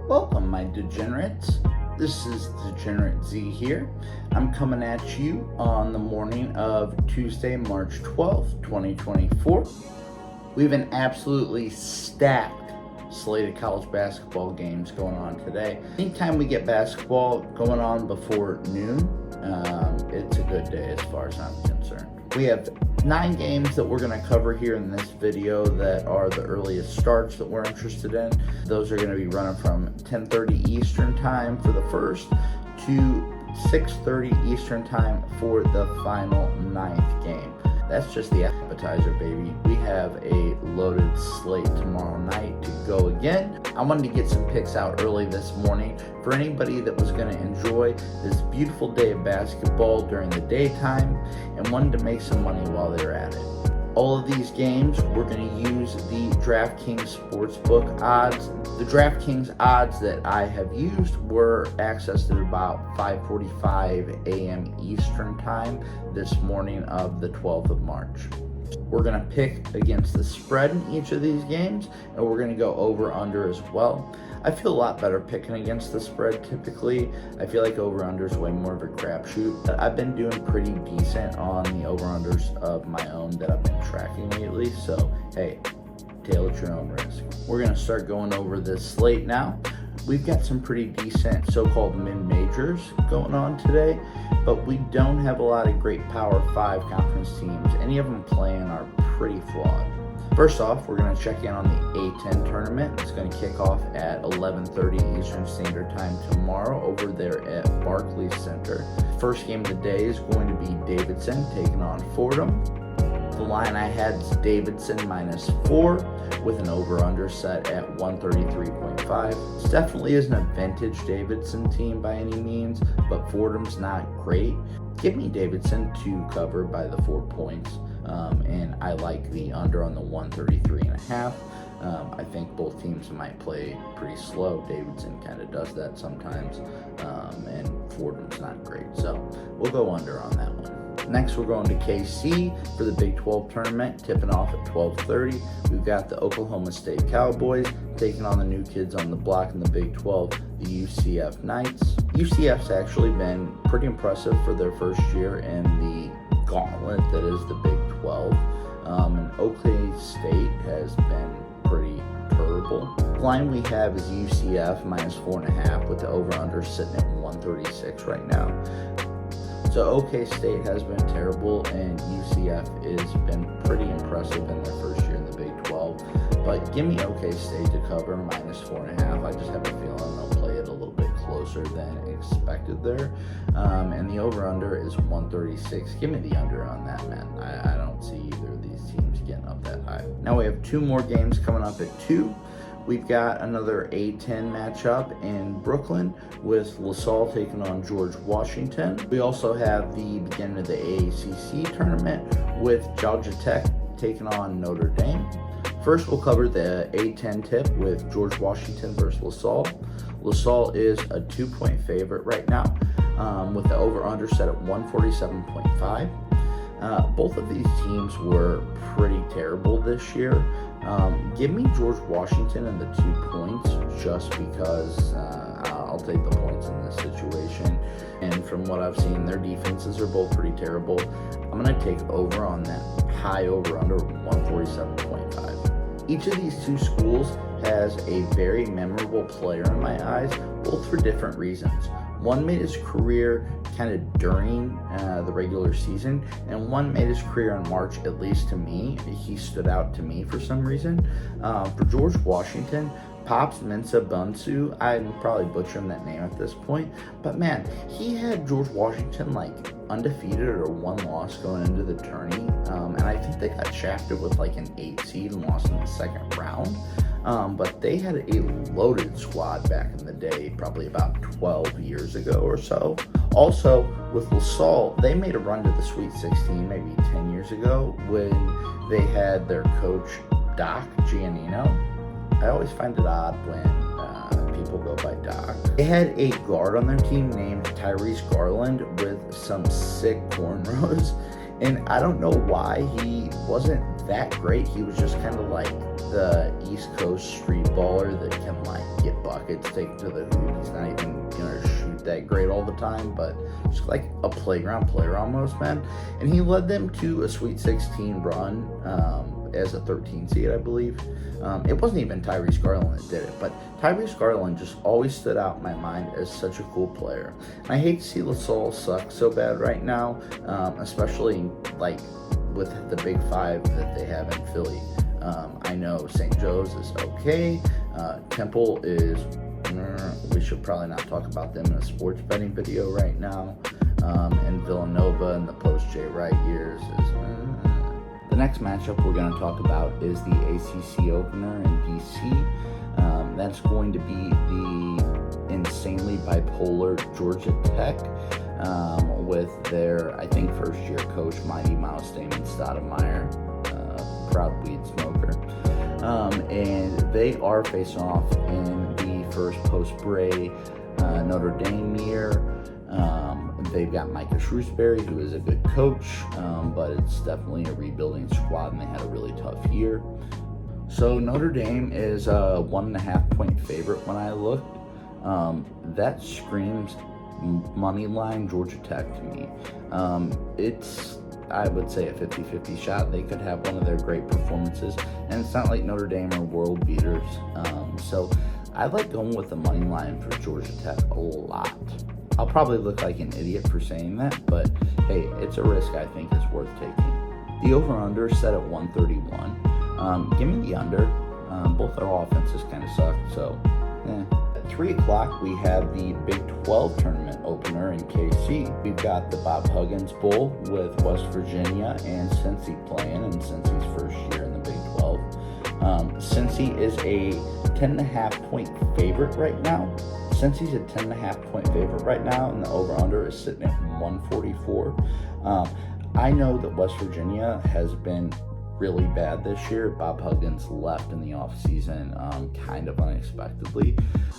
Welcome, my degenerates. This is Degenerate Z here. I'm coming at you on the morning of Tuesday, March 12th, 2024. We have an absolutely stacked slate of college basketball games going on today. Anytime we get basketball going on before noon, it's a good day as far as I'm concerned. We have 9 games that we're going to cover here in this video that are the earliest starts that we're interested in. Those are going to be running from 10:30 Eastern time for the first to 6:30 Eastern time for the final 9th game. That's just the appetizer, baby. We have a loaded slate tomorrow night to go again. I wanted to get some picks out early this morning for anybody that was going to enjoy this beautiful day of basketball during the daytime and wanted to make some money while they're at it. All of these games, we're going to use the DraftKings Sportsbook odds. The DraftKings odds that I have used were accessed at about 5:45 a.m. Eastern time this morning of the 12th of March. We're going to pick against the spread in each of these games, and we're going to go over-under as well. I feel a lot better picking against the spread typically. I feel like over-under is way more of a crapshoot. But I've been doing pretty decent on the over-unders of my own that I've been tracking lately. So, hey, tail at your own risk. We're going to start going over this slate now. We've got some pretty decent so-called mid-majors going on today, but we don't have a lot of great Power 5 conference teams. Any of them playing are pretty flawed. First off, we're going to check in on the A10 tournament. It's going to kick off at 11:30 Eastern Standard Time tomorrow over there at Barclays Center. First game of the day is going to be Davidson taking on Fordham. The line I had is Davidson -4 with an over-under set at 133.5. This definitely isn't a vintage Davidson team by any means, but Fordham's not great. Give me Davidson to cover by the 4 points. And I like the under on the 133.5. I think both teams might play pretty slow. Davidson kind of does that sometimes, and Fordham's not great. So we'll go under on that one. Next, we're going to KC for the Big 12 tournament, tipping off at 12:30. We've got the Oklahoma State Cowboys taking on the new kids on the block in the Big 12, the UCF Knights. UCF's actually been pretty impressive for their first year in the gauntlet that is the Big 12. And OK State has been pretty terrible. The line we have is UCF -4.5 with the over-under sitting at 136 right now. So OK State has been terrible, and UCF has been pretty impressive in their first year in the Big 12. But give me OK State to cover -4.5. I just have a feeling they'll play it a little bit closer than expected there. And the over-under is 136. Give me the under on that, man. I don't see either of these teams getting up that high. Now we have 2 more games coming up at 2. We've got another A10 matchup in Brooklyn with LaSalle taking on George Washington. We also have the beginning of the AACC tournament with Georgia Tech taking on Notre Dame. First, we'll cover the A10 tip with George Washington versus LaSalle. LaSalle is a 2-point favorite right now with the over-under set at 147.5. Both of these teams were pretty terrible this year. Give me George Washington and the 2 points just because I'll take the points in this situation. And from what I've seen, their defenses are both pretty terrible. I'm going to take over on that high over-under 147.5. Each of these 2 schools has a very memorable player in my eyes, both for different reasons. One made his career kind of during the regular season, and one made his career in March, at least to me. He stood out to me for some reason. For George Washington, Pops Mensah Bunsu, I'm probably butchering that name at this point, but man, he had George Washington like undefeated or 1 loss going into the tourney, and I think they got shafted with like an 8 seed and lost in the second round. But they had a loaded squad back in the day, probably about 12 years ago or so. Also, with LaSalle, they made a run to the Sweet 16 maybe 10 years ago when they had their coach, Doc Giannino. I always find it odd when people go by Doc. They had a guard on their team named Tyrese Garland with some sick cornrows, and I don't know why he wasn't that great. He was just kind of like the East Coast street baller that can like get buckets buckets, take it to the hoop. He's not even going to shoot that great all the time, but just like a playground player almost, man. And he led them to a Sweet 16 run as a 13 seed, I believe. It wasn't even Tyrese Garland that did it, but Tyrese Garland just always stood out in my mind as such a cool player. And I hate to see LaSalle suck so bad right now, especially like with the Big Five that they have in Philly. I know St. Joe's is okay. Temple is, we should probably not talk about them in a sports betting video right now. And Villanova in the post-Jay Wright years is, The next matchup we're going to talk about is the ACC opener in DC. That's going to be the insanely bipolar Georgia Tech with their, I think, first-year coach, Mighty Mouse Damon Stoudemire, proud weed smoker. And they are facing off in the first post-Bray Notre Dame year. They've got Micah Shrewsbury, who is a good coach, but it's definitely a rebuilding squad, and they had a really tough year. So Notre Dame is a 1.5-point favorite when I looked. That screams money line Georgia Tech to me. It's, I would say, a 50-50 shot. They could have one of their great performances, and it's not like Notre Dame are world beaters. So I like going with the money line for Georgia Tech a lot. I'll probably look like an idiot for saying that, but hey, it's a risk I think is worth taking. The over-under is set at 131. Give me the under. Both our offenses kind of suck, so At 3 o'clock, we have the Big 12 tournament opener in KC. We've got the Bob Huggins Bowl with West Virginia and Cincy playing in Cincy's first year in the Big 12. Cincy is a 10.5-point favorite right now. Cincy's a 10.5-point favorite right now, and the over-under is sitting at 144. I know that West Virginia has been really bad this year. Bob Huggins left in the offseason kind of unexpectedly.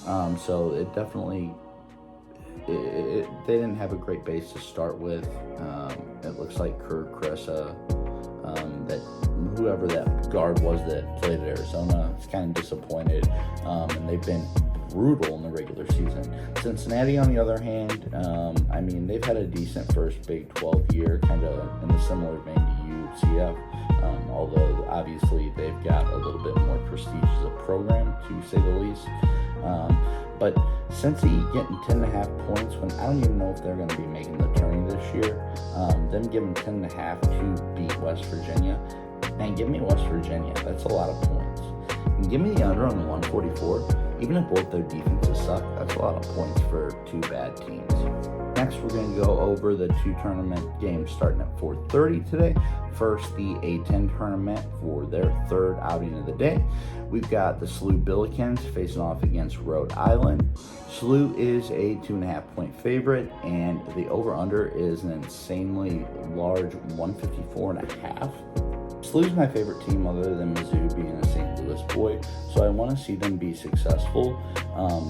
So it definitely, they didn't have a great base to start with. It looks like Kirk Kressa, that whoever that guard was that played at Arizona, is kind of disappointed. And they've been brutal in the regular season. Cincinnati, on the other hand, I mean, they've had a decent first Big 12 year, kind of in a similar vein to UCF. Although obviously they've got a little bit more prestige as a program, to say the least. But Cincy getting 10.5 points when I don't even know if they're going to be making the tourney this year, them giving 10.5 to beat West Virginia, man, give me West Virginia. That's a lot of points. And give me the under on the 144. Even if both their defenses suck, that's a lot of points for two bad teams. Next, we're going to go over the two tournament games starting at 4:30 today. First, the A10 tournament for their third outing of the day. We've got the SLU Billikens facing off against Rhode Island. SLU is a 2.5-point favorite, and the over-under is an insanely large 154.5. SLU's my favorite team other than Mizzou being a St. Louis boy, so I want to see them be successful,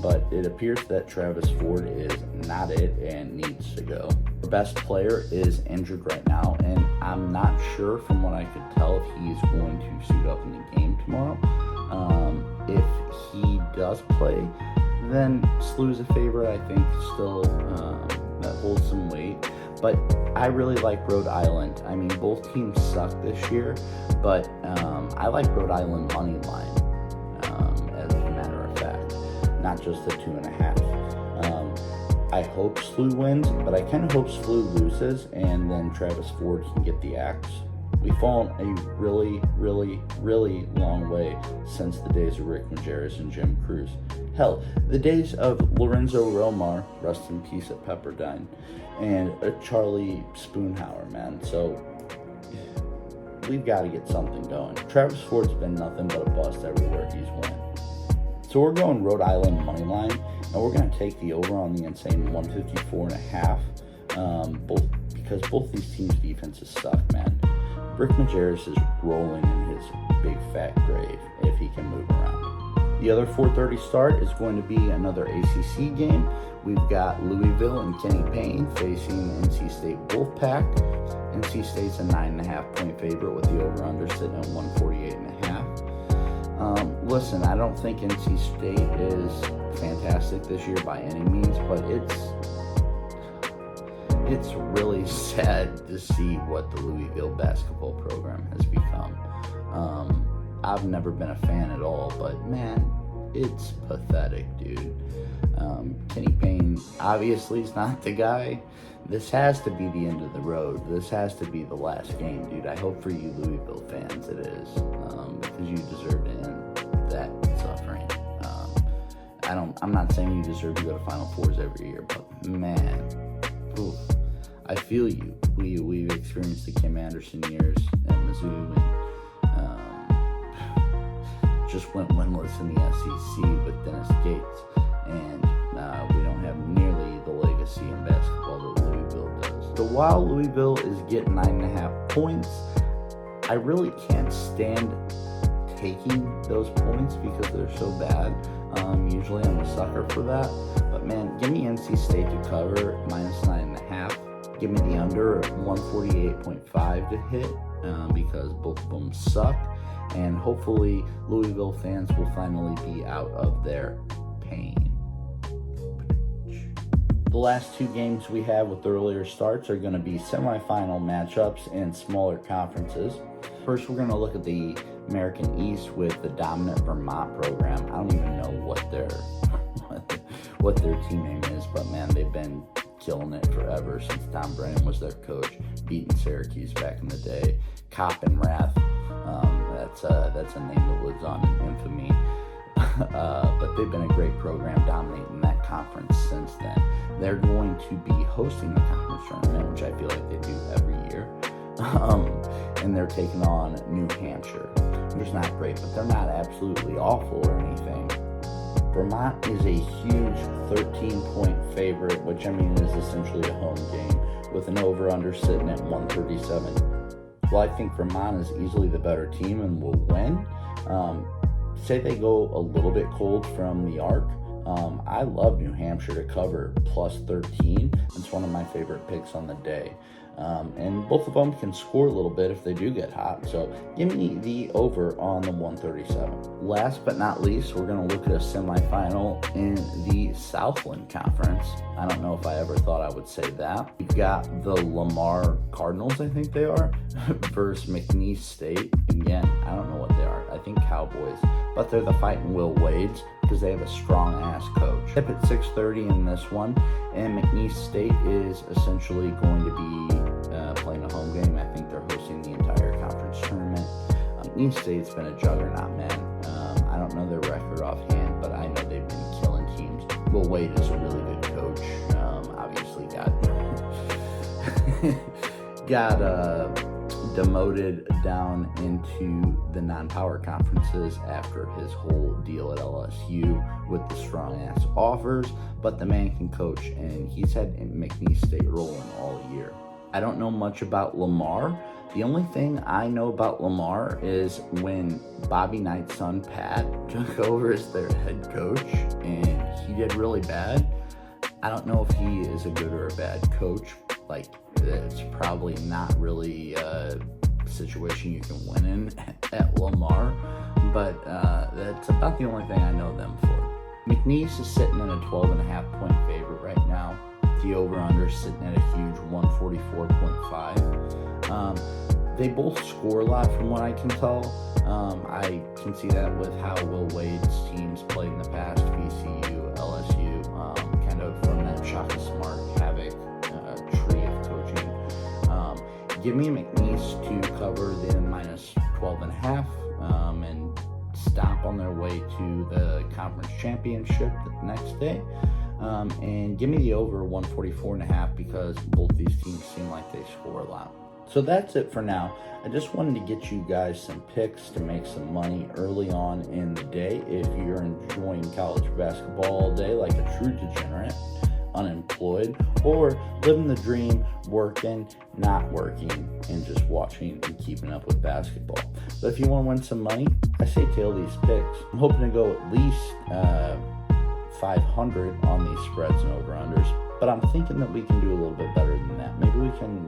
but it appears that Travis Ford is not it and needs to go. The best player is injured right now, and I'm not sure from what I could tell if he's going to suit up in the game tomorrow. If he does play, then SLU's a favorite, I think, still that holds some weight. But I really like Rhode Island. I mean, both teams suck this year, but I like Rhode Island money line, as a matter of fact, not just the 2.5. I hope SLU wins, but I kind of hope SLU loses, and then Travis Ford can get the axe. We've fallen a really, really, really long way since the days of Rick Majerus and Jim Cruz. Hell, the days of Lorenzo Romar, rest in peace at Pepperdine, and Charlie Spoonhauer, man. So we've got to get something going. Travis Ford's been nothing but a bust everywhere he's went. So we're going Rhode Island money line, and we're going to take the over on the insane 154.5. Because both these teams' defenses suck, man. Rick Majerus is rolling in his big fat grave if he can move around. The other 4:30 start is going to be another ACC game. We've got Louisville and Kenny Payne facing NC State Wolfpack. NC State's a 9.5-point favorite with the over-under sitting at 148.5. Listen, I don't think NC State is fantastic this year by any means, but it's really sad to see what the Louisville basketball program has become. I've never been a fan at all, but man, it's pathetic, dude. Kenny Payne obviously is not the guy. This has to be the end of the road. This has to be the last game, dude. I hope for you Louisville fans it is, because you deserve to end that suffering. I'm not saying you deserve to go to Final Fours every year, but man, oof, I feel you. We've experienced the Kim Anderson years at Mizzou, and just went winless in the SEC with Dennis Gates, and we don't have nearly the legacy in basketball that Louisville does. So while Louisville is getting 9.5 points, I really can't stand taking those points because they're so bad. Usually I'm a sucker for that, but man, give me NC State to cover -9.5. Give me the under at 148.5 to hit, because both of them suck, and hopefully Louisville fans will finally be out of their pain. The last two games we have with earlier starts are going to be semifinal matchups in smaller conferences. First, we're going to look at the American East with the dominant Vermont program. I don't even know what their team name is, but man, they've been killing it forever since Tom Brennan was their coach, beating Syracuse back in the day. Cop and Wrath, that's a name that lives on in infamy. But they've been a great program, dominating that conference since then. They're going to be hosting the conference tournament, which I feel like they do every year. And they're taking on New Hampshire, which is not great, but they're not absolutely awful or anything. Vermont is a huge 13-point favorite, which I mean is essentially a home game, with an over-under sitting at 137. Well, I think Vermont is easily the better team and will win. Say they go a little bit cold from the arc. I love New Hampshire to cover +13. It's one of my favorite picks on the day. And both of them can score a little bit if they do get hot. So give me the over on the 137. Last but not least, we're going to look at a semifinal in the Southland Conference. I don't know if I ever thought I would say that. We've got the Lamar Cardinals, I think they are, versus McNeese State. Again, I don't know what they are. I think Cowboys. But they're the Fighting Will Wades because they have a strong-ass coach. Tip at 6:30 in this one, and McNeese State is essentially going to be playing a home game. I think they're hosting the entire conference tournament. McNeese State's been a juggernaut, man. I don't know their record offhand, but I know they've been killing teams. Will Wade is a really good coach. Obviously got demoted down into the non-power conferences after his whole deal at LSU with the strong-ass offers, but the man can coach, and he's had McNeese State rolling all year. I don't know much about Lamar. The only thing I know about Lamar is when Bobby Knight's son, Pat, took over as their head coach, and he did really bad. I don't know if he is a good or a bad coach. Like, it's probably not really a situation you can win in at Lamar, but that's about the only thing I know them for. McNeese is sitting in a 12.5 point favorite right now. The over-under sitting at a huge 144.5. They both score a lot from what I can tell. I can see that with how Will Wade's teams played in the past, VCU, LSU, kind of from that Shaka Smart Havoc tree of coaching. Give me McNeese to cover the -12.5 and stomp on their way to the conference championship the next day. And give me the over 144.5 because both these teams seem like they score a lot. So that's it for now. I just wanted to get you guys some picks to make some money early on in the day if you're enjoying college basketball all day like a true degenerate, unemployed, or living the dream, working, not working, and just watching and keeping up with basketball. But if you want to win some money, I say tail these picks. I'm hoping to go at least 500 on these spreads and over-unders, but I'm thinking that we can do a little bit better than that. Maybe we can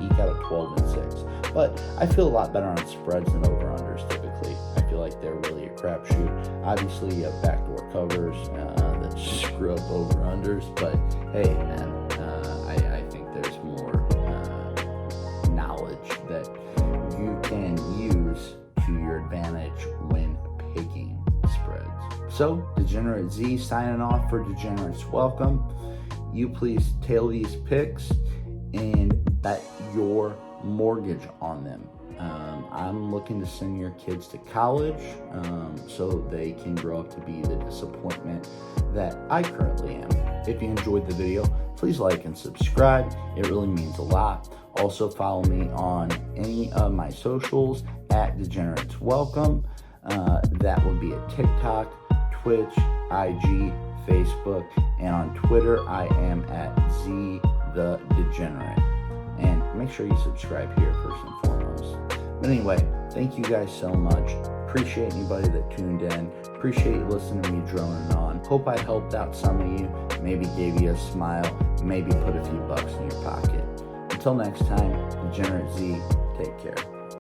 eke out a 12-6, but I feel a lot better on spreads than over-unders typically. I feel like they're really a crapshoot. Obviously, you have backdoor covers that screw up over-unders, but hey, man, I think there's more knowledge that you can use to your advantage when picking spreads. So, Degenerate Z signing off for Degenerates Welcome. You please tail these picks and bet your mortgage on them. I'm looking to send your kids to college so they can grow up to be the disappointment that I currently am. If you enjoyed the video, please like and subscribe. It really means a lot. Also follow me on any of my socials at Degenerates Welcome. That would be at TikTok, Twitch, IG, Facebook, and on Twitter I am at Z the Degenerate. And make sure you subscribe here first and foremost. But anyway, thank you guys so much. Appreciate anybody that tuned in. Appreciate you listening to me droning on. Hope I helped out some of you. Maybe gave you a smile. Maybe put a few bucks in your pocket. Until next time, Degenerate Z, take care.